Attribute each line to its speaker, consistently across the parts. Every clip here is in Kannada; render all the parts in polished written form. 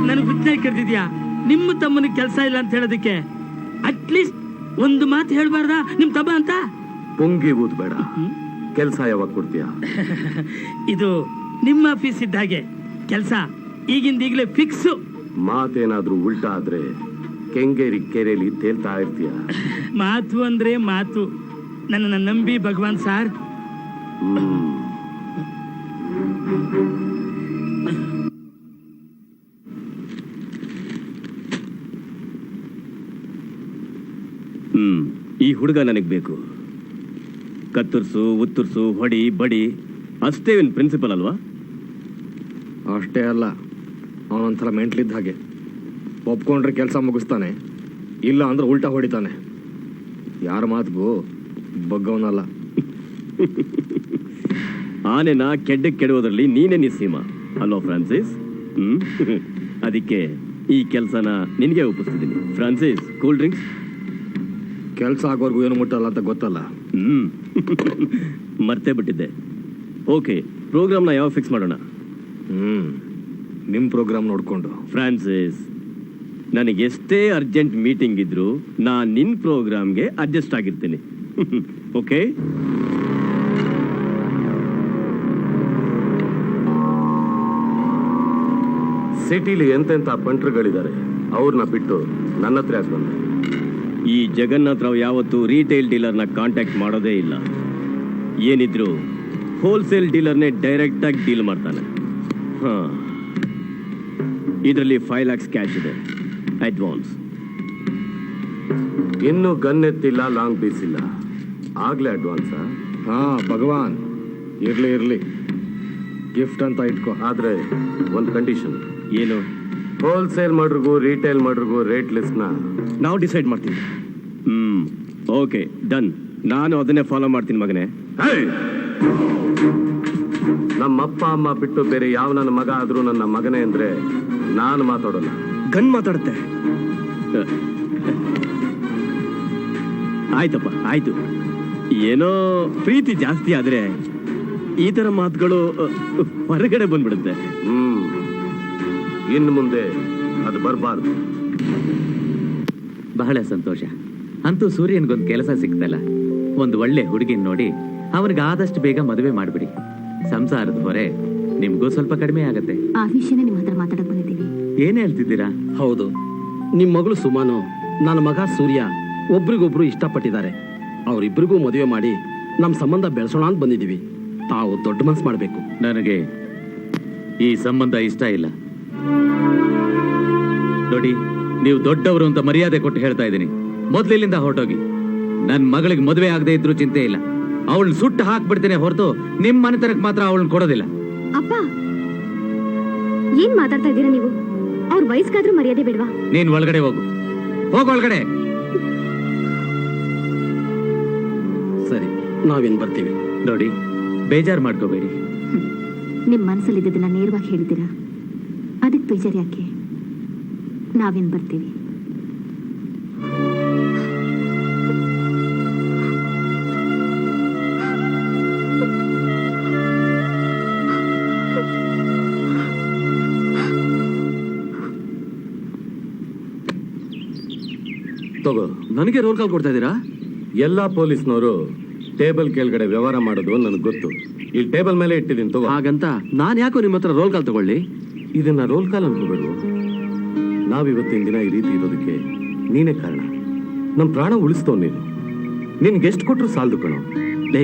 Speaker 1: ನನಗೆ ಹುಚ್ಚ ಕರೆದಿದ್ಯಾ? ನಿಮ್ಮ ತಮ್ಮನಿಗೆ ಕೆಲಸ ಇಲ್ಲ ಅಂತ ಹೇಳೋದಕ್ಕೆ ಅಟ್ಲೀಸ್ಟ್ ಒಂದು ಮಾತು ಹೇಳ್ಬಾರ್ದ ನಿಮ್ ತಮ್ಮ ಅಂತ?
Speaker 2: ಪೊಂಗಿ ಊದ್ಬೇಡ. ಕೆಲಸ ಯಾವಾಗ ಕೊಡ್ತೀಯ?
Speaker 1: ಇದು ನಿಮ್ಮ ಆಫೀಸ್ ಇದ್ದ ಹಾಗೆ, ಕೆಲಸ ಈಗಿಂದ ಈಗಲೇ ಫಿಕ್ಸ್.
Speaker 2: ಮಾತೇನಾದ್ರೂ ಉಲ್ಟಾ ಆದ್ರೆ ಕೆಂಗೇರಿ ಕೆರೆಯಲ್ಲಿ ತೇಲ್ತಾ ಇರ್ತೀಯ.
Speaker 1: ಮಾತು ಅಂದ್ರೆ ಮಾತು. ನನ್ನ ನಂಬಿ ಭಗವಾನ್ ಸಾರ್.
Speaker 3: ಈ ಹುಡುಗ ನನಗೆ ಬೇಕು. ಕತ್ತರ್ಸು, ಉತ್ತರ್ಸು, ಹೊಡಿ, ಬಡಿ ಅಷ್ಟೇ ಇವನ್ ಪ್ರಿನ್ಸಿಪಲ್ ಅಲ್ವಾ?
Speaker 4: ಅಷ್ಟೇ ಅಲ್ಲ, ಅವನೊಂಥರ ಮೆಂಟ್ಲಿದ್ದ ಹಾಗೆ. ಒಪ್ಕೊಂಡ್ರೆ ಕೆಲಸ ಮುಗಿಸ್ತಾನೆ, ಇಲ್ಲ ಅಂದ್ರೆ ಉಲ್ಟಾ ಹೊಡಿತಾನೆ. ಯಾರ ಮಾತಿಗೂ ಬಗ್ಗವನಲ್ಲ.
Speaker 3: ಆನೆನ ಕೆಡ್ಡಕ್ಕೆ ಕೆಡುವುದರಲ್ಲಿ ನೀನೇ ನಿಸ್ಸೀಮ ಅಲ್ವಾ ಫ್ರಾನ್ಸಿಸ್? ಅದಕ್ಕೆ ಈ ಕೆಲಸನ ನಿನಗೆ ಒಪ್ಪಿಸ್ತಿದ್ದೀನಿ. Francis, cool drinks.
Speaker 4: ಕೆಲಸ ಆಗೋರ್ಗು ಏನು ಮುಟ್ಟಲ್ಲ ಅಂತ ಗೊತ್ತಲ್ಲ.
Speaker 3: ಮರ್ತೇ ಬಿಟ್ಟಿದ್ದೆ. ಓಕೆ, ಪ್ರೋಗ್ರಾಮ್ನ ಯಾವಾಗ ಫಿಕ್ಸ್ ಮಾಡೋಣ?
Speaker 4: ನಿಮ್ಮ ಪ್ರೋಗ್ರಾಮ್ ನೋಡಿಕೊಂಡು.
Speaker 3: ಫ್ರಾನ್ಸಿಸ್, ನನಗೆ ಎಷ್ಟೇ ಅರ್ಜೆಂಟ್ ಮೀಟಿಂಗ್ ಇದ್ರು ನಾನು ನಿನ್ನ ಪ್ರೋಗ್ರಾಮ್ಗೆ ಅಡ್ಜಸ್ಟ್ ಆಗಿರ್ತೀನಿ. ಓಕೆ?
Speaker 2: ಸಿಟಿಲಿ ಎಂತೆಂಥ ಬಂಟ್ರುಗಳಿದ್ದಾರೆ, ಅವ್ರನ್ನ ಬಿಟ್ಟು ನನ್ನ ಹತ್ರ ಯಾಕೆ ಬಂದೆ?
Speaker 3: ಈ ಜಗನ್ನಾಥ್ ರಾವ್ ಯಾವತ್ತೂ ರೀಟೇಲ್ ಡೀಲರ್ನ ಕಾಂಟ್ಯಾಕ್ಟ್ ಮಾಡೋದೇ ಇಲ್ಲ. ಏನಿದ್ರು ಹೋಲ್ಸೇಲ್ ಡೀಲರ್ನೇ ಡೈರೆಕ್ಟ್ ಆಗಿ ಡೀಲ್ ಮಾಡ್ತಾನೆ. ಇದರಲ್ಲಿ 5 lakhs ಕ್ಯಾಶ್ ಇದೆ, ಅಡ್ವಾನ್ಸ್.
Speaker 2: ಇನ್ನು ಗನ್ ಎತ್ತಿಲ್ಲ, ಲಾಂಗ್ ಬೀಸಿಲ್ಲ, ಆಗ್ಲೇ ಅಡ್ವಾನ್ಸ್?
Speaker 4: ಭಗವಾನ್, ಇರ್ಲಿ ಗಿಫ್ಟ್ ಅಂತ ಇಟ್ಕೋ.
Speaker 2: ಆದ್ರೆ ಒಂದು ಕಂಡೀಷನ್.
Speaker 3: ಏನು?
Speaker 2: ಹೋಲ್ಸೇಲ್ ಮಾಡ್ರಿಗೂ ರಿಟೇಲ್ ಮಾಡ್ರಿಗೂ ರೇಟ್ ಲಿಸ್ಟ್ನ
Speaker 3: ನಾವು ಡಿಸೈಡ್ ಮಾಡ್ತೀವಿ. Okay, done. ನಾನು ಅದನ್ನೇ ಫಾಲೋ ಮಾಡ್ತೀನಿ ಮಗನೇ.
Speaker 2: ನಮ್ಮ ಅಪ್ಪ ಅಮ್ಮ ಬಿಟ್ಟು ಬೇರೆ ಯಾವ ನನ್ನ ಮಗ ಆದ್ರೂ ನನ್ನ ಮಗನೇ ಅಂದ್ರೆ ನಾನು ಮಾತಾಡೋಲ್ಲ.
Speaker 3: ಗನ್ ಮಾತಾಡುತ್ತೆ. ಆಯ್ತಪ್ಪ, ಆಯ್ತು. ಏನೋ ಪ್ರೀತಿ ಜಾಸ್ತಿ ಆದ್ರೆ ಈ ತರ ಮಾತುಗಳು ಹೊರಗಡೆ ಬಂದ್ಬಿಡುತ್ತೆ.
Speaker 2: ಇನ್ನು ಮುಂದೆ ಅದು ಬರಬಾರ್ದು.
Speaker 5: ಬಹಳ ಸಂತೋಷ. ಅಂತೂ ಸೂರ್ಯನ್ಗೊಂದು ಕೆಲಸ ಸಿಕ್ತಲ್ಲ. ಒಂದು ಒಳ್ಳೆ ಹುಡುಗಿನ ನೋಡಿ ಅವನಿಗೆ ಆದಷ್ಟು ಬೇಗ ಮದುವೆ ಮಾಡಿಬಿಡಿ. ಸಂಸಾರದ ಹೊರೆ ನಿಮ್ಗೂ ಸ್ವಲ್ಪ ಕಡಿಮೆ ಆಗತ್ತೆ.
Speaker 6: ಆ ವಿಷಯನೇ ನಿಮ್ಮ ಹತ್ರ ಮಾತಾಡಕ್ ಬಂದಿದ್ದೀವಿ.
Speaker 5: ಏನ್ ಹೇಳ್ತಿದ್ದೀರಾ?
Speaker 7: ಹೌದು, ನಿಮ್ ಮಗಳು ಸುಮಾನು, ನನ್ನ ಮಗ ಸೂರ್ಯ ಒಬ್ರಿಗೊಬ್ರು ಇಷ್ಟಪಟ್ಟಿದ್ದಾರೆ. ಅವರಿಬ್ಬರಿಗೂ ಮದುವೆ ಮಾಡಿ ನಮ್ಮ ಸಂಬಂಧ ಬೆಳೆಸೋಣ ಅಂತ ಬಂದಿದ್ದೀವಿ. ತಾವು ದೊಡ್ಡ ಮನಸ್ಸು ಮಾಡಬೇಕು.
Speaker 5: ನನಗೆ ಈ ಸಂಬಂಧ ಇಷ್ಟ ಇಲ್ಲ. ನೋಡಿ, ನೀವು ದೊಡ್ಡವರು ಅಂತ ಮರ್ಯಾದೆ ಕೊಟ್ಟು ಹೇಳ್ತಾ ಇದ್ದೀನಿ. ಮೊದ್ಲಿಲ್ಲಿಂದ ಹೊರಟೋಗಿ. ನನ್ನ ಮಗಳಿಗೆ ಮದುವೆ ಆಗದೆ ಇದ್ರೂ ಚಿಂತೆ ಇಲ್ಲ. ಅವಳನ್ನ ಸುಟ್ಟು ಹಾಕ್ಬಿಡ್ತೇನೆ ಹೊರತು ನಿಮ್ ಮನೆತನಕ್ಕೆ ಮಾತ್ರ ಅವಳನ್ನ ಕೊಡೋದಿಲ್ಲ.
Speaker 6: ಅಪ್ಪ, ಏನ್ ಮಾತಾಡ್ತಾ ಇದ್ದೀರಾ ನೀವು? ಅವ್ರ ವಯಸ್ಸಾದ್ರೂ ಮರ್ಯಾದೆ ಬಿಡ್ವಾ?
Speaker 5: ನೀನ್ ಒಳಗಡೆ ಹೋಗು, ಒಳಗಡೆ.
Speaker 7: ಸರಿ, ನಾವೇನ್ ಬರ್ತೀವಿ.
Speaker 5: ನೋಡಿ, ಬೇಜಾರು ಮಾಡ್ಕೋಬೇಡಿ.
Speaker 6: ನಿಮ್ ಮನಸ್ಸಲ್ಲಿದ್ದದನ್ನ ನೇರವಾಗಿ ಹೇಳಿದ್ದೀರಾ, ಅದಕ್ಕೆ ಬೇಜಾರು ಯಾಕೆ? ನಾವೇನ್ ಬರ್ತೀವಿ.
Speaker 2: ತಗೋ.
Speaker 7: ನನಗೆ ರೋಲ್ ಕಾಲ್ ಕೊಡ್ತಾ ಇದ್ದೀರಾ?
Speaker 2: ಎಲ್ಲಾ ಪೊಲೀಸ್ನವರು ಟೇಬಲ್ ಕೆಳಗಡೆ ವ್ಯವಹಾರ ಮಾಡೋದು ನನಗೆ ಗೊತ್ತು. ಇಲ್ಲಿ ಟೇಬಲ್ ಮೇಲೆ ಇಟ್ಟಿದ್ದೀನಿ, ತಗೋ.
Speaker 7: ಹಾಗಂತ ನಾನು ಯಾಕೋ ನಿಮ್ಮ ಹತ್ರ ರೋಲ್ ಕಾಲ್ ತಗೊಳ್ಳಿ?
Speaker 2: ಇದನ್ನ ರೋಲ್ ಕಾಲ್ ಅನ್ಕೋಬೇಡ. ನಾವಿವತ್ತಿನ ದಿನ ಈ ರೀತಿ ಇರೋದಕ್ಕೆ ನೀನೇ ಕಾರಣ. ನಮ್ಮ ಪ್ರಾಣ ಉಳಿಸ್ತವ್ ನೀನು. ನಿನ್ಗೆ ಎಷ್ಟು ಕೊಟ್ಟರು ಸಾಲದು ಕಣೋ.
Speaker 7: ಲೇ,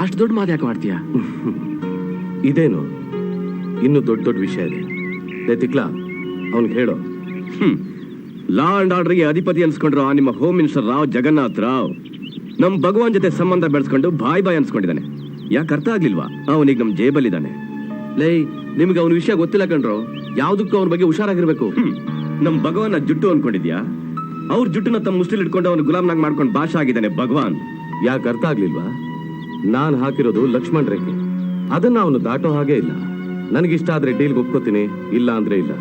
Speaker 7: ಅಷ್ಟು ದೊಡ್ಡ ಮಾತು ಯಾಕೆ ಮಾಡ್ತೀಯಾ?
Speaker 2: ಇದೇನು ಇನ್ನು ದೊಡ್ಡ ದೊಡ್ಡ ವಿಷಯ ಇದೆ. ತಿಕ್ಲಾ, ಅವನ್ಗೆ ಹೇಳೋ.
Speaker 3: ಲಾ ಅಂಡ್ ಆರ್ಡರ್ಗೆ ಅಧಿಪತಿ ಅನ್ಸ್ಕೊಂಡ್ರು ಆ ನಿಮ್ಮ ಹೋಮ್ ಮಿನಿಸ್ಟರ್ ರಾವ್ ಜಗನ್ನಾಥ್ ರಾವ್ ನಮ್ ಭಗವಾನ್ ಜೊತೆ ಸಂಬಂಧ ಬೆಳೆಸ್ಕೊಂಡು ಬಾಯ್ ಅನ್ಸ್ಕೊಂಡಿದ್ದಾನೆ. ಯಾಕೆ ಅರ್ಥ ಆಗ್ಲಿಲ್ವಾ? ಅವನಿಗೆ ನಮ್ ಜೇಬಲ್ಲಿದ್ದಾನೆ.
Speaker 7: ಲೇ, ನಿಮ್ಗೆ ಅವನ ವಿಷಯ ಗೊತ್ತಿಲ್ಲ ಕಣ್ರೋ. ಯಾವ್ದಕ್ಕೂ ಅವನ ಬಗ್ಗೆ ಹುಷಾರಾಗಿರ್ಬೇಕು.
Speaker 3: ನಮ್ ಭಗವಾನ್ ಜುಟ್ಟು ಅನ್ಕೊಂಡಿದ್ಯಾ? ಅವ್ರ ಜುಟ್ಟನ್ನ ತಮ್ಮ ಮುಸ್ಲಿಲ್ ಇಟ್ಕೊಂಡು ಅವನು ಗುಲಾಮ್ನಾಗ್ ಮಾಡ್ಕೊಂಡು ಭಾಷಾ ಆಗಿದ್ದಾನೆ ಭಗವಾನ್.
Speaker 2: ಯಾಕೆ ಅರ್ಥ ಆಗ್ಲಿಲ್ವಾ? ನಾನ್ ಹಾಕಿರೋದು ಲಕ್ಷ್ಮಣ್ ರೇಖೆ. ಅದನ್ನ ಅವನು ದಾಟೋ ಹಾಗೆ ಇಲ್ಲ. ನನಗಿಷ್ಟ ಆದ್ರೆ ಡೀಲ್ಗೆ ಒಪ್ಕೋತೀನಿ, ಇಲ್ಲ ಅಂದ್ರೆ ಇಲ್ಲ.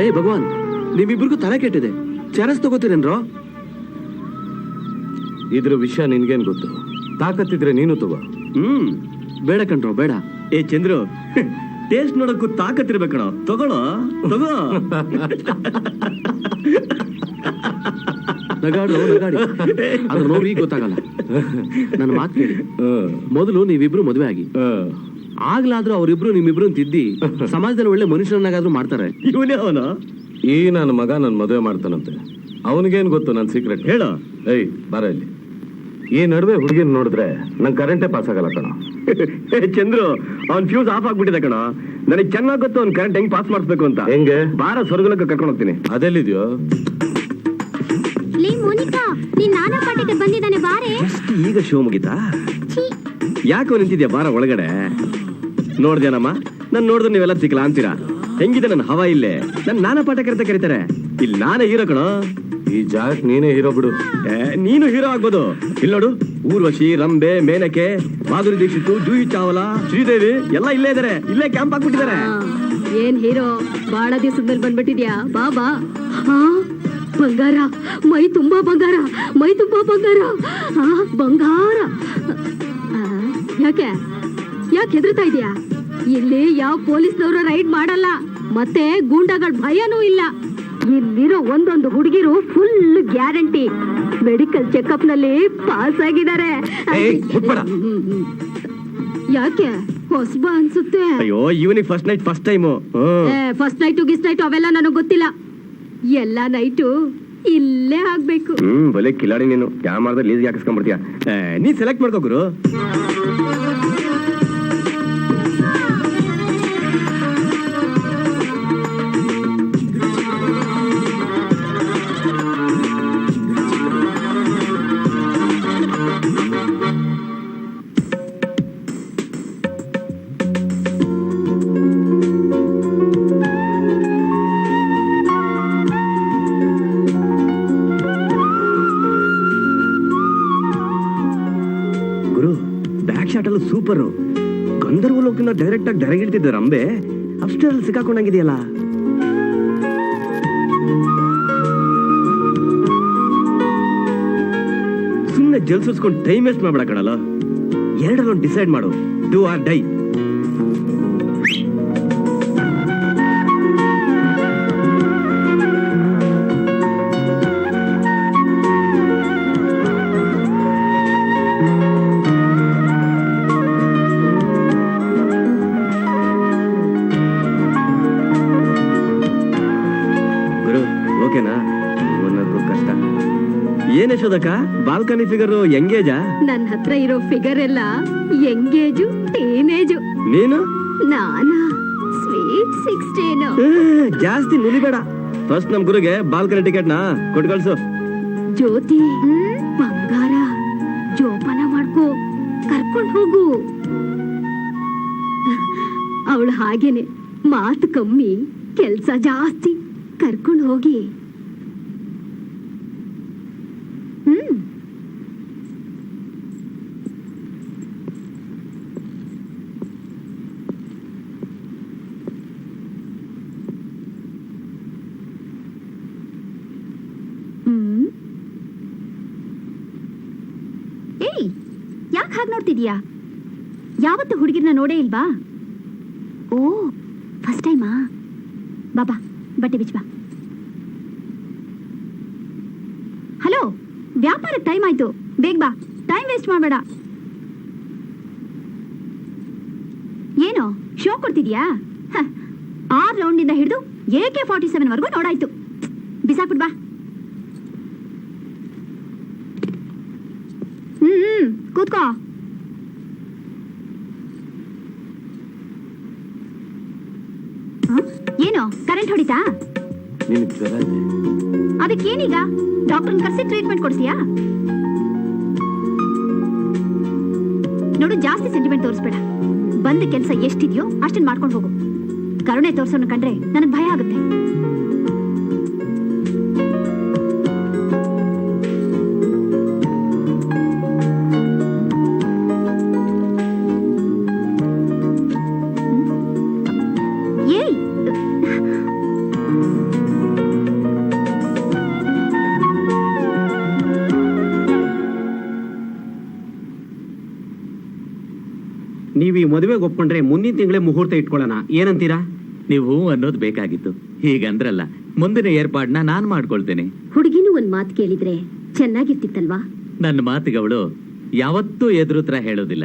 Speaker 7: ಏಯ್ ಭಗವಾನ್,
Speaker 3: ನಿಮ್ಮಿಬ್ರಿಗೂ ತಲೆ ಕೆಟ್ಟಿದೆ. ಚಾರಸ್ ತಗೋತೀರೇನ್ರೋ?
Speaker 2: ಇದ್ರ ವಿಷಯ ನಿನ್ಗೇನ್ ಗೊತ್ತು? ತಾಕತ್ತಿದ್ರೆ ನೀನು ತಗೋ.
Speaker 3: ಬೇಡ ಕಣ್ರೋ, ಬೇಡ. ಏ ಚಂದ್ರು, ಟೇಸ್ಟ್ ನೋಡಕ್ಕೂ ತಾಕತ್ತಿರ್ಬೇಕಣ. ತಗೊಳ್ಳೋ, ತಗೋ.
Speaker 7: ನಗಾಡು ನಗಾಡಿ, ಅದ್ರ ನೋವು ಈಗ ಗೊತ್ತಾಗಲ್ಲ. ನನ್ನ ಮಾತು ಕೇಳಿ, ಮೊದಲು ನೀವಿಬ್ರು ಮದುವೆ ಆಗಿ, ಆಗ್ಲಾದ್ರೂ ಅವರಿಬ್ರು ನಿಮ್ಮಿಬ್ರು ತಿದ್ದಿ ಸಮಾಜದಲ್ಲಿ ಒಳ್ಳೆ ಮನುಷ್ಯರನ್ನಾಗಾದ್ರೂ ಮಾಡ್ತಾರೆ.
Speaker 3: ಇವನೇ ಅವನು.
Speaker 2: ಈ ನನ್ನ ಮಗ ನನ್ ಮದುವೆ ಮಾಡ್ತಾನಂತೆ. ಅವನಿಗೇನ್ ಗೊತ್ತು ನನ್ ಸೀಕ್ರೆಟ್?
Speaker 3: ಹೇಳ.
Speaker 2: ಏಯ್ ಬರ ಇಲ್ಲಿ. ಈ ನಡುವೆ ಹುಡುಗಿನ ನೋಡಿದ್ರೆ ನಂಗೆ ಕರೆಂಟೇ ಪಾಸ್ ಆಗಲ್ಲ ಕಣ.
Speaker 3: ಚಂದ್ರು, ಅವ್ನ್ ಫ್ಯೂಸ್ ಆಫ್ ಆಗ್ಬಿಟ್ಟಿದೆ ಕಣ. ನನಗೆ ಚೆನ್ನಾಗ್ ಗೊತ್ತು ಅವ್ನ್ ಕರೆಂಟ್ ಹೆಂಗ್ ಪಾಸ್ ಮಾಡಿಸ್ಬೇಕು ಅಂತ.
Speaker 2: ಹೆಂಗೆ?
Speaker 3: ಬಾರ ಸ್ವರ್ಗಲಕ್ಕೆ ಕರ್ಕೊಂಡು ಹೋಗ್ತೀನಿ.
Speaker 2: ಅದೆಲ್ಲಿದ್ಯೋ?
Speaker 6: ಲೇ ಮೋನಿಕಾ, ನೀನ್ ನಾನಾ ಪಾಠಕ್ಕೆ ಬಂದಿದ್ದಾನೆ ಬಾರೆ.
Speaker 3: ಎಷ್ಟು ಈಗ ಶೋ ಮುಗಿತಾ? ಯಾಕೋ ನಿಂತಿದ್ಯಾ? ಬಾರ ಒಳಗಡೆ. ನೋಡ್ದೇನಮ್ಮ, ನಾನ್ ನೋಡಿದ್ರೆ ನೀವೆಲ್ಲ ಸಿಕ್ಕಲ ಅಂತೀರಾ. ಹೆಂಗಿದೆ ನನ್ನ ಹವಾ ಇಲ್ಲೇ? ನನ್ ನಾನಾ ಪಾಠಕ್ಕೆ ಅಂತ ಕರೀತಾರೆ. ಇಲ್ಲಿ ನಾನೇ ಹೀರೋ ಕಣ.
Speaker 2: ಈ ಜಾಗಕ್ಕೆ ನೀನೇ ಹೀರೋ ಬಿಡು.
Speaker 3: ನೀನು ಹೀರೋ ಆಗ್ಬೋದು. ಇಲ್ಲಿ ನೋಡು, ಊರ್ವಶಿ, ರಂಬೆ, ಮೇನಕೆ, ಮಾಧುರಿ ದೀಕ್ಷಿತ್, ಜೂಹಿ ಚಾವ್ಲಾ, ಶ್ರೀದೇವಿ ಎಲ್ಲ ಇಲ್ಲೇ ಇದಾರೆ. ಇಲ್ಲೇ ಕ್ಯಾಂಪ್ ಹಾಕ್ಬಿಟ್ಟಿದ್ದಾರೆ.
Speaker 6: ಏನ್ ಹೀರೋ, ಬಹಳ ದಿವಸದ ಮೇಲೆ ಬಂದ್ಬಿಟ್ಟಿದ್ಯಾ? ಬಾಬಾ. ಬಂಗಾರ, ಮೈ ತುಂಬಾ ಬಂಗಾರ, ಮೈ ತುಂಬಾ ಬಂಗಾರ, ಬಂಗಾರ. ಯಾಕೆ ಯಾಕೆ ಹೆದರ್ತಾ ಇದೀಯಾ? ಇಲ್ಲಿ ಯಾವ ಪೊಲೀಸ್ನವರು ರೈಡ್ ಮಾಡಲ್ಲ, ಮತ್ತೆ ಗೂಂಡಾಗಳ ಭಯನೂ ಇಲ್ಲ. ಇಲ್ಲಿರೋ ಒಂದೊಂದು ಹುಡುಗಿರು ಫುಲ್ ಗ್ಯಾರಂಟಿ. ಮೆಡಿಕಲ್ ಚೆಕಪ್ ನಲ್ಲಿ ಪಾಸ್ ಆಗಿದ್ದಾರೆ. ಯಾಕೆ ಹೊಸಬ ಅನ್ಸುತ್ತೆ?
Speaker 3: ಅಯ್ಯೋ, ಇವನಿಗೆ first night first time.
Speaker 6: First night ಗಿಸ್ ನೈಟು ಅವೆಲ್ಲ ನನಗೆ ಗೊತ್ತಿಲ್ಲ. ಎಲ್ಲ ನೈಟು ಇಲ್ಲೇ ಆಗ್ಬೇಕು.
Speaker 3: ಬಲೆ ಕಿಲಾಡಿ ನೀನು. ಯಾವ ಮಾಡಿದ್ರೆ ಲೀಸ್ಗೆ ಹಾಕಿಸ್ಕೊಂಡ್ಬಿಡ್ತೀಯ. ನೀ ಸೆಲೆಕ್ಟ್ ಮಾಡ್ಕೋ ಗುರು. ಸೂಪರ್. ಗಂಧರ್ವ ಲೋಕನ ಡೈರೆಕ್ಟ್ ಆಗಿ ಡೈರೆಕ್ಟ್ ಇಡ್ತಿದ್ದ ರಂಬೆ ಅಷ್ಟರಲ್ಲಿ ಸಿಕ್ಕಾಕೊಂಡಂಗಿದೆಯಲ್ಲ. ಸುಮ್ಮನೆ ಜಲ್ ಸುರ್ಸ್ಕೊಂಡು ಟೈಮ್ ವೇಸ್ಟ್ ಮಾಡ್ಬೇಡ ಕಣಲ್ಲ. ಎರಡರಲ್ಲೊಂದು ಡಿಸೈಡ್ ಮಾಡು. Do or die. ಏನ್ ಯಶೋದಕ್ಕ, ಬಾಲ್ಕನಿ ಫಿಗರ್ ಎಂಗೇಜಾ?
Speaker 6: ನನ್ನ ಹತ್ರ ಇರೋ ಫಿಗರ್ ಎಲ್ಲ ಎಂಗೇಜು, ಟೀನೇಜು.
Speaker 3: ನೀನು?
Speaker 6: ನಾನಾ ಸ್ವೀಟ್ 16.
Speaker 3: ಜಾಸ್ತಿ ನುಲಿಬೇಡ. ಫಸ್ಟ್ ನಮ್ ಗುರುಗೆ ಬಾಲ್ಕನಿ ಟಿಕೆಟ್ ನ ಕೊಟ್ಟು ಕಳ್ಸು.
Speaker 6: ಜ್ಯೋತಿ, ಬಂಗಾರ ಜೋಪಾನ ಮಾಡ್ಕೋ, ಕರ್ಕೊಂಡು ಹೋಗು. ಅವಳು ಹಾಗೇನೆ, ಮಾತು ಕಮ್ಮಿ, ಕೆಲ್ಸ ಜಾಸ್ತಿ. ಕರ್ಕೊಂಡು ಹೋಗಿ. ಏಯ್, ಯಾಕೆ ಹಾಗೆ ನೋಡ್ತಿದ್ಯಾ? ಯಾವತ್ತು ಹುಡುಗಿರ್ನ ನೋಡೇ ಇಲ್ವಾ? ಓ, ಫಸ್ಟ್ ಟೈಮಾ? ಬಾಬಾ, ಬಟ್ಟೆ ಬಿಚ್ಚ ಬಾ. ಹಲೋ, ವ್ಯಾಪಾರಕ್ಕೆ ಟೈಮ್ ಆಯ್ತು, ಬೇಗ ಬಾ. ಟೈಮ್ ವೇಸ್ಟ್ ಮಾಡಬೇಡ. ಏನು ಶೋ ಕೊಡ್ತಿದ್ಯಾ? 6 ರೌಂಡಿಂದ ಹಿಡಿದು AK-47 ವರೆಗೂ ನೋಡಾಯ್ತು. ಬಿಸಾಕ್ಬಿಟ್ ಬಾ. ಕೂತ್ಕೋ. ಏನು ಕರೆಂಟ್ ಹೊಡಿತಾ? ಅದಕ್ಕೇನೀಗ? ಡಾಕ್ಟರ್ನ ಕರೆಸಿ ಟ್ರೀಟ್ಮೆಂಟ್ ಕೊಡ್ತೀಯಾ? ನೋಡು, ಜಾಸ್ತಿ ಸೆಂಟಿಮೆಂಟ್ ತೋರಿಸ್ಬೇಡ. ಬಂದ ಕೆಲಸ ಎಷ್ಟಿದೆಯೋ ಅಷ್ಟನ್ನ ಮಾಡ್ಕೊಂಡು ಹೋಗು. ಕರುಣೆ ತೋರ್ಸೋನ ಕಂಡ್ರೆ ನನಗೆ ಭಯ ಆಗುತ್ತೆ.
Speaker 3: ಈ ಮದುವೆಗೆ ಒಪ್ಕೊಂಡ್ರೆ ಮುಂದಿನ ತಿಂಗಳೇ ಮುಹೂರ್ತ ಇಟ್ಕೊಳ್ಳೋಣ, ಏನಂತೀರಾ?
Speaker 5: ನೀವು ಅನ್ನೋದು ಬೇಕಾಗಿತ್ತು. ಹೀಗಂದ್ರಲ್ಲ, ಮುಂದಿನ ಏರ್ಪಾಡ್ನ ನಾನ್ ಮಾಡ್ಕೊಳ್ತೇನೆ.
Speaker 6: ಹುಡುಗಿನೂ ಒಂದ್ ಮಾತು ಕೇಳಿದ್ರೆ ಚೆನ್ನಾಗಿರ್ತಿತ್ತಲ್ವಾ?
Speaker 5: ನನ್ನ ಮಾತಿಗೆ ಅವಳು ಯಾವತ್ತೂ ಎದುರುತ್ರ ಹೇಳೋದಿಲ್ಲ.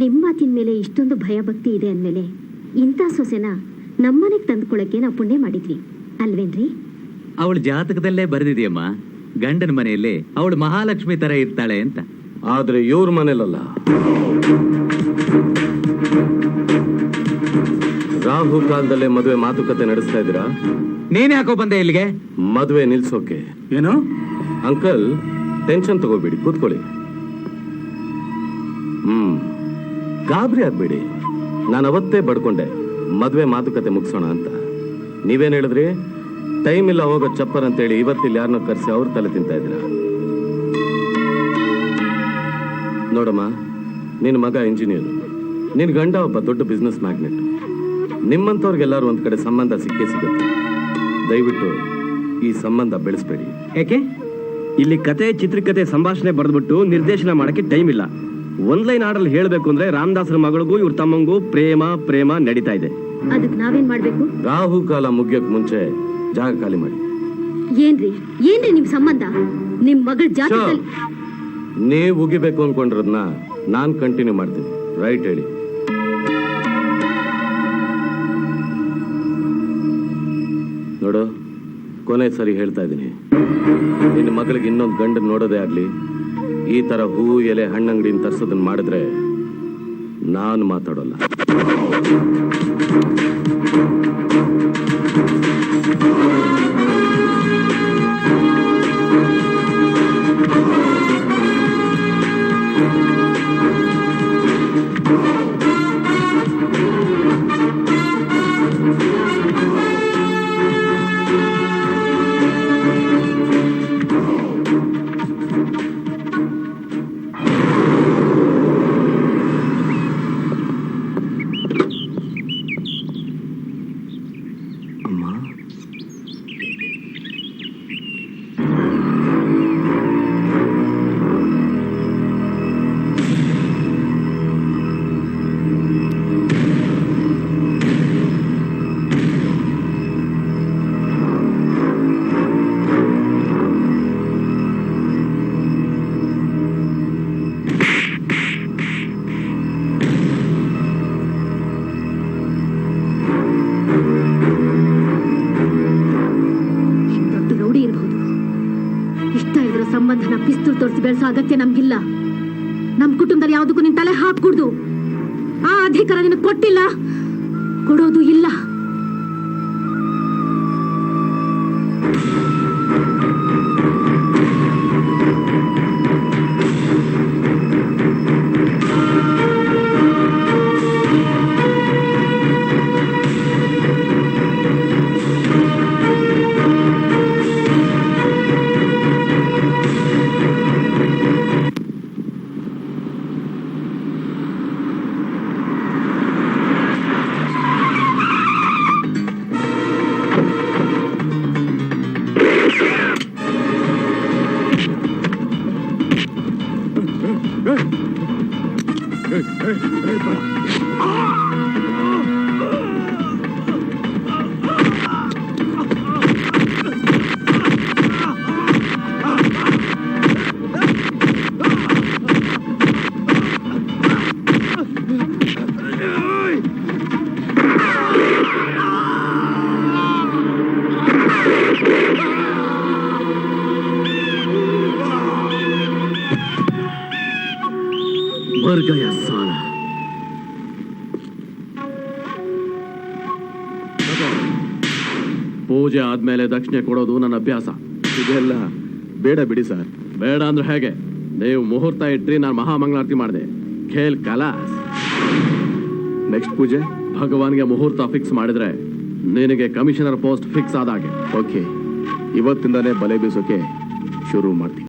Speaker 6: ನಿಮ್ ಮಾತಿನ ಮೇಲೆ ಇಷ್ಟೊಂದು ಭಯ ಭಕ್ತಿ ಇದೆ ಅಂದ್ಮೇಲೆ ಇಂಥ ಸೊಸೆನ ನಮ್ಮನೆಗ್ ತಂದ್ಕೊಳಕ್ಕೆ ನಾವು ಪುಣ್ಯ ಮಾಡಿದ್ವಿ ಅಲ್ವೇನ್ರಿ?
Speaker 5: ಅವಳ ಜಾತಕದಲ್ಲೇ ಬರೆದಿದೆಯಮ್ಮ, ಗಂಡನ ಮನೆಯಲ್ಲಿ ಅವಳು ಮಹಾಲಕ್ಷ್ಮಿ ತರ ಇರ್ತಾಳೆ ಅಂತ.
Speaker 2: ಆದ್ರೆ ಇವ್ರ ಮನೇಲಲ್ಲ. ರಾಹು ಕಾಲದಲ್ಲೇ ಮದುವೆ ಮಾತುಕತೆ ನಡೆಸ್ತಾ ಇದ್ದೀರಾ?
Speaker 5: ನೀನ್ ಯಾಕೋ ಬಂದೆ ಇಲ್ಲಿಗೆ?
Speaker 2: ಮದುವೆ ನಿಲ್ಸೋಕೆ.
Speaker 5: ಏನು
Speaker 2: ಅಂಕಲ್, ಟೆನ್ಷನ್ ತಗೋಬೇಡಿ, ಕೂತ್ಕೊಳ್ಳಿ. ಗಾಬರಿ ಆಗ್ಬೇಡಿ. ನಾನು ಅವತ್ತೇ ಬಡ್ಕೊಂಡೆ ಮದುವೆ ಮಾತುಕತೆ ಮುಗಿಸೋಣ ಅಂತ. ನೀವೇನ್ ಹೇಳಿದ್ರಿ? ಟೈಮ್ ಇಲ್ಲ ಹೋಗೋ ಚಪ್ಪರ್ ಅಂತೇಳಿ ಇವತ್ತಿಲ್ಲಿ ಯಾರನ್ನ ಕರೆಸಿ ಅವ್ರ ತಲೆ ತಿಂತಾ ಇದ್ದೀರಾ. ನೋಡಮ್ಮ, ನಿನ್ನ ಮಗ ಇಂಜಿನಿಯರ್, ನಿನ್ ಗಂಡ ಒಬ್ಬ ದೊಡ್ಡ ಬಿಸ್ನೆಸ್ ಮ್ಯಾಗ್ನೆಟ್. ನಿಮ್ಮಂಥವ್ರಿಗೆಲ್ಲರೂ ಒಂದ್ ಕಡೆ ಸಂಬಂಧ ಸಿಕ್ಕೇ ಸಿಗುತ್ತೆ. ದಯವಿಟ್ಟು ಈ ಸಂಬಂಧ ಬೆಳೆಸ್ಬೇಡಿ.
Speaker 3: ಯಾಕೆ? ಇಲ್ಲಿ ಕತೆ, ಚಿತ್ರಕಥೆ, ಸಂಭಾಷಣೆ ಬರೆದ್ಬಿಟ್ಟು ನಿರ್ದೇಶನ ಮಾಡಕ್ಕೆ ಟೈಮ್ ಇಲ್ಲ. ಒಂದ್ ಲೈನ್ ಆರ್ಡರ್ ಹೇಳ್ಬೇಕು ಅಂದ್ರೆ ರಾಮದಾಸರ ಮಗಳಿಗೂ ಇವ್ರ ತಮ್ಮಂಗೂ ಪ್ರೇಮ ಪ್ರೇಮ ನಡೀತಾ ಇದೆ.
Speaker 6: ಅದಕ್ ನಾವೇನ್ ಮಾಡ್ಬೇಕು?
Speaker 2: ರಾಹು ಕಾಲ ಮುಗಿಯಕ್ ಮುಂಚೆ ಜಾಗ ಖಾಲಿ ಮಾಡಿ.
Speaker 6: ಏನ್ರಿ ನಿಮ್ ಸಂಬಂಧ? ನಿಮ್ ಮಗಳ ಜಾತಕದಲ್ಲಿ
Speaker 2: ನೀವ್ ಉಗಿಬೇಕು ಅನ್ಕೊಂಡಿರೋದ್ನ ನಾನ್ ಕಂಟಿನ್ಯೂ ಮಾಡ್ತೀನಿ. ರೈಟ್ ಹೇಳಿ. ನೋಡು, ಕೊನೆ ಸರಿ ಹೇಳ್ತಾ ಇದ್ದೀನಿ, ನಿನ್ನ ಮಗಳಿಗೆ ಇನ್ನೊಂದು ಗಂಡನ್ ನೋಡೋದೇ ಆಗ್ಲಿ, ಈ ತರ ಹೂವು ಎಲೆ ಹಣ್ಣಂಗಡಿನ ತರ್ಸೋದನ್ನ ಮಾಡಿದ್ರೆ ನಾನು ಮಾತಾಡೋಲ್ಲ.
Speaker 6: ಸಂಬಂಧನ ಪಿಸ್ತೂಲ್ ತೋರಿಸಿ ಬೆಳೆಸೋ ಅಗತ್ಯ ನಮ್ಗಿಲ್ಲ. ನಮ್ ಕುಟುಂಬದಲ್ಲಿ ಯಾವುದಕ್ಕೂ ನಿನ್ ತಲೆ ಹಾಕ್ಕೂಡ್ದು. ಆ ಅಧಿಕಾರ ನಿನಗೆ ಕೊಟ್ಟಿಲ್ಲ, ಕೊಡೋದು ಇಲ್ಲ.
Speaker 7: मर गया साला। ಪೂಜೆ ಆದ್ಮೇಲೆ ದಕ್ಷಿಣೆ ಕೊಡೋದು ನನ್ನ ಅಭ್ಯಾಸ.
Speaker 2: ಇದೆಲ್ಲ ಬೇಡ ಬಿಡಿ ಸರ್.
Speaker 7: ಬೇಡ ಅಂದ್ರೆ ಹೇಗೆ? ನೀವು ಮುಹೂರ್ತ ಇಟ್ರಿ, ನಾನು ಮಹಾಮಂಗಳಾರತಿ ಮಾಡಿದೆ. ಖೇಲ್ ಕಲಾಸ್.
Speaker 2: ನೆಕ್ಸ್ಟ್ ಪೂಜೆ
Speaker 7: ಭಗವಾನ್ಗೆ ಮುಹೂರ್ತ ಫಿಕ್ಸ್ ಮಾಡಿದ್ರೆ ನಿನಗೆ ಕಮಿಷನರ್ ಪೋಸ್ಟ್ ಫಿಕ್ಸ್ ಆದಾಗೆ.
Speaker 2: ಓಕೆ, ಇವತ್ತಿಂದಾನೇ ಬಲೆ ಬೀಸೋಕೆ ಶುರು ಮಾಡ್ತೀನಿ.